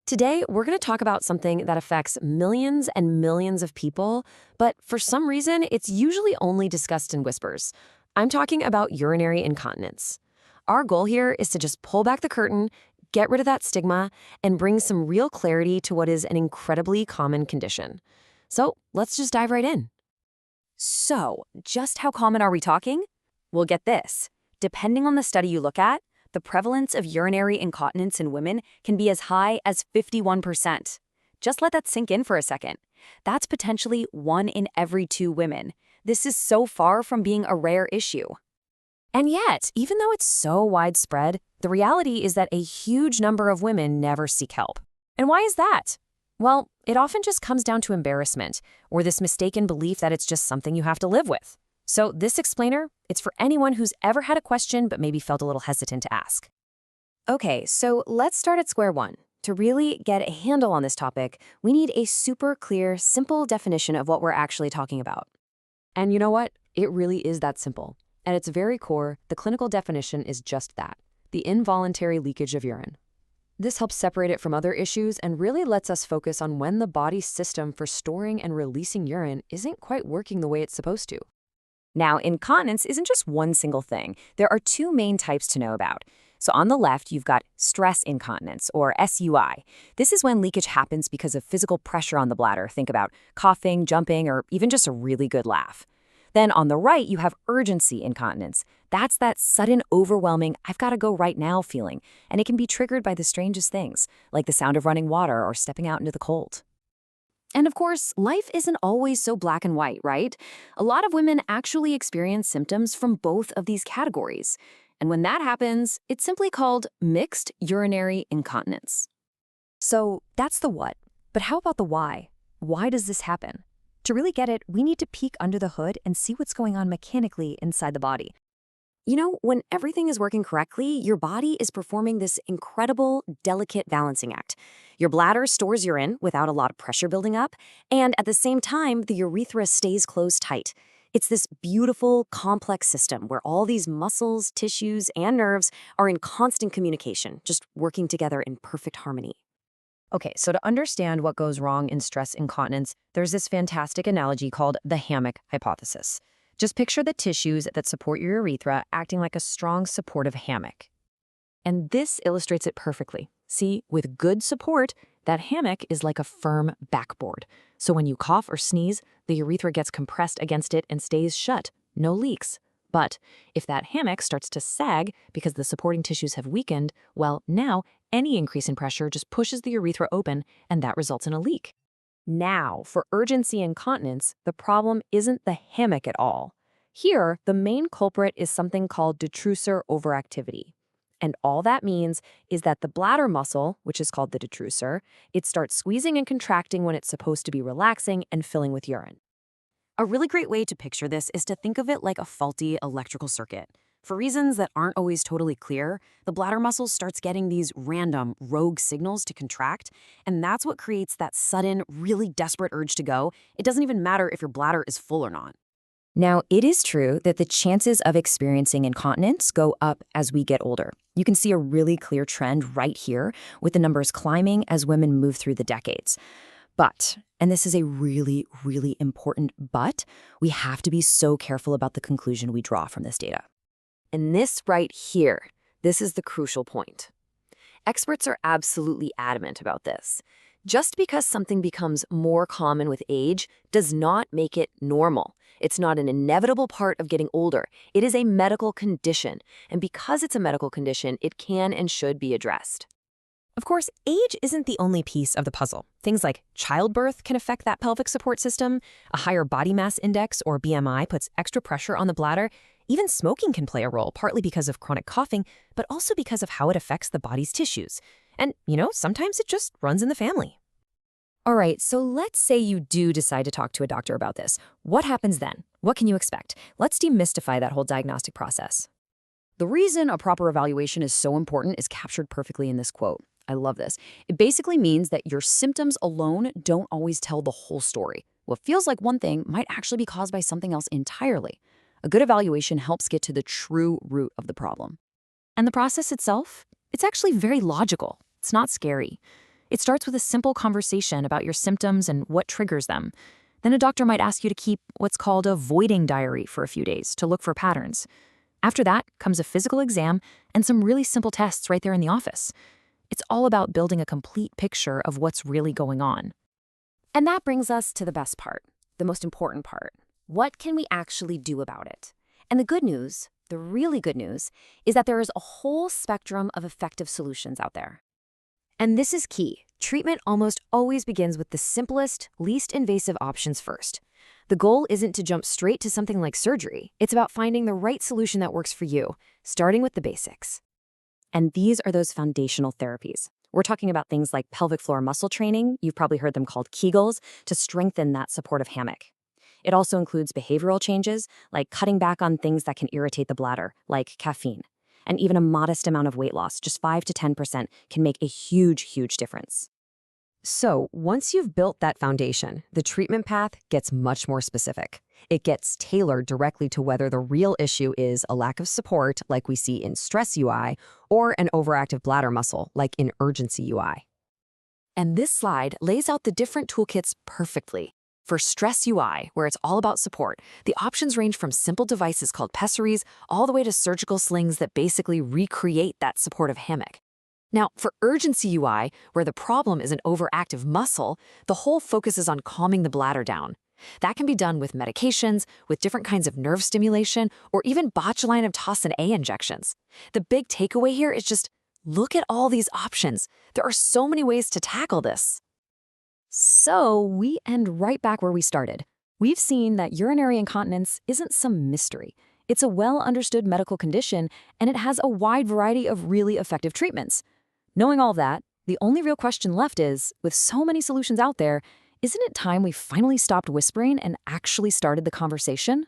Today, we're going to talk about something that affects millions and millions of people, but for some reason, it's usually only discussed in whispers. I'm talking about urinary incontinence. Our goal here is to just pull back the curtain, get rid of that stigma, and bring some real clarity to what is an incredibly common condition. So let's just dive right in. So, just how common are we talking? Well, get this. Depending on the study you look at, the prevalence of urinary incontinence in women can be as high as 51%. Just let that sink in for a second. That's potentially 1 in every 2 women. This is so far from being a rare issue. And yet, even though it's so widespread, the reality is that a huge number of women never seek help. And why is that? Well, it often just comes down to embarrassment, or this mistaken belief that it's just something you have to live with. So this explainer, it's for anyone who's ever had a question but maybe felt a little hesitant to ask. Okay, so let's start at square one. To really get a handle on this topic, we need a super clear, simple definition of what we're actually talking about. And you know what? It really is that simple. At its very core, the clinical definition is just that, the involuntary leakage of urine. This helps separate it from other issues and really lets us focus on when the body's system for storing and releasing urine isn't quite working the way it's supposed to. Now, incontinence isn't just one single thing. There are 2 main types to know about. So on the left, you've got stress incontinence, or SUI. This is when leakage happens because of physical pressure on the bladder. Think about coughing, jumping, or even just a really good laugh. Then on the right, you have urgency incontinence. That's that sudden, overwhelming, I've got to go right now feeling. And it can be triggered by the strangest things, like the sound of running water or stepping out into the cold. And of course, life isn't always so black and white, right? A lot of women actually experience symptoms from both of these categories. And when that happens, it's simply called mixed urinary incontinence. So that's the what. But how about the why? Why does this happen? To really get it, we need to peek under the hood and see what's going on mechanically inside the body. You know, when everything is working correctly, your body is performing this incredible, delicate balancing act. Your bladder stores urine without a lot of pressure building up, and at the same time, the urethra stays closed tight. It's this beautiful, complex system where all these muscles, tissues, and nerves are in constant communication, just working together in perfect harmony. Okay, so to understand what goes wrong in stress incontinence, there's this fantastic analogy called the hammock hypothesis. Just picture the tissues that support your urethra acting like a strong supportive hammock. And this illustrates it perfectly. See, with good support, that hammock is like a firm backboard. So when you cough or sneeze, the urethra gets compressed against it and stays shut, no leaks. But if that hammock starts to sag because the supporting tissues have weakened, well, now any increase in pressure just pushes the urethra open, and that results in a leak. Now, for urgency incontinence, the problem isn't the hammock at all. Here, the main culprit is something called detrusor overactivity. And all that means is that the bladder muscle, which is called the detrusor, it starts squeezing and contracting when it's supposed to be relaxing and filling with urine. A really great way to picture this is to think of it like a faulty electrical circuit. For reasons that aren't always totally clear, the bladder muscle starts getting these random, rogue signals to contract, and that's what creates that sudden, really desperate urge to go. It doesn't even matter if your bladder is full or not. Now, it is true that the chances of experiencing incontinence go up as we get older. You can see a really clear trend right here, with the numbers climbing as women move through the decades. But, and this is a really, really important but, we have to be so careful about the conclusion we draw from this data. And this right here, this is the crucial point. Experts are absolutely adamant about this. Just because something becomes more common with age does not make it normal. It's not an inevitable part of getting older. It is a medical condition. And because it's a medical condition, it can and should be addressed. Of course, age isn't the only piece of the puzzle. Things like childbirth can affect that pelvic support system. A higher body mass index, or BMI, puts extra pressure on the bladder. Even smoking can play a role, partly because of chronic coughing, but also because of how it affects the body's tissues. And, sometimes it just runs in the family. All right, so let's say you do decide to talk to a doctor about this. What happens then? What can you expect? Let's demystify that whole diagnostic process. The reason a proper evaluation is so important is captured perfectly in this quote. I love this. It basically means that your symptoms alone don't always tell the whole story. What feels like one thing might actually be caused by something else entirely. A good evaluation helps get to the true root of the problem. And the process itself? It's actually very logical. It's not scary. It starts with a simple conversation about your symptoms and what triggers them. Then a doctor might ask you to keep what's called a voiding diary for a few days to look for patterns. After that comes a physical exam and some really simple tests right there in the office. It's all about building a complete picture of what's really going on. And that brings us to the best part, the most important part. What can we actually do about it? And the good news, the really good news, is that there is a whole spectrum of effective solutions out there. And this is key. Treatment almost always begins with the simplest, least invasive options first. The goal isn't to jump straight to something like surgery. It's about finding the right solution that works for you, starting with the basics. And these are those foundational therapies. We're talking about things like pelvic floor muscle training, you've probably heard them called Kegels, to strengthen that supportive hammock. It also includes behavioral changes, like cutting back on things that can irritate the bladder, like caffeine. And even a modest amount of weight loss, just 5 to 10%, can make a huge difference. So, once you've built that foundation, the treatment path gets much more specific. It gets tailored directly to whether the real issue is a lack of support, like we see in stress UI, or an overactive bladder muscle, like in urgency UI. And this slide lays out the different toolkits perfectly. For stress UI, where it's all about support, the options range from simple devices called pessaries all the way to surgical slings that basically recreate that supportive hammock. Now, for urgency UI, where the problem is an overactive muscle, the whole focus is on calming the bladder down. That can be done with medications, with different kinds of nerve stimulation, or even botulinum toxin A injections. The big takeaway here is just look at all these options. There are so many ways to tackle this. So we end right back where we started. We've seen that urinary incontinence isn't some mystery. It's a well-understood medical condition, and it has a wide variety of really effective treatments. Knowing all that, the only real question left is, with so many solutions out there, isn't it time we finally stopped whispering and actually started the conversation?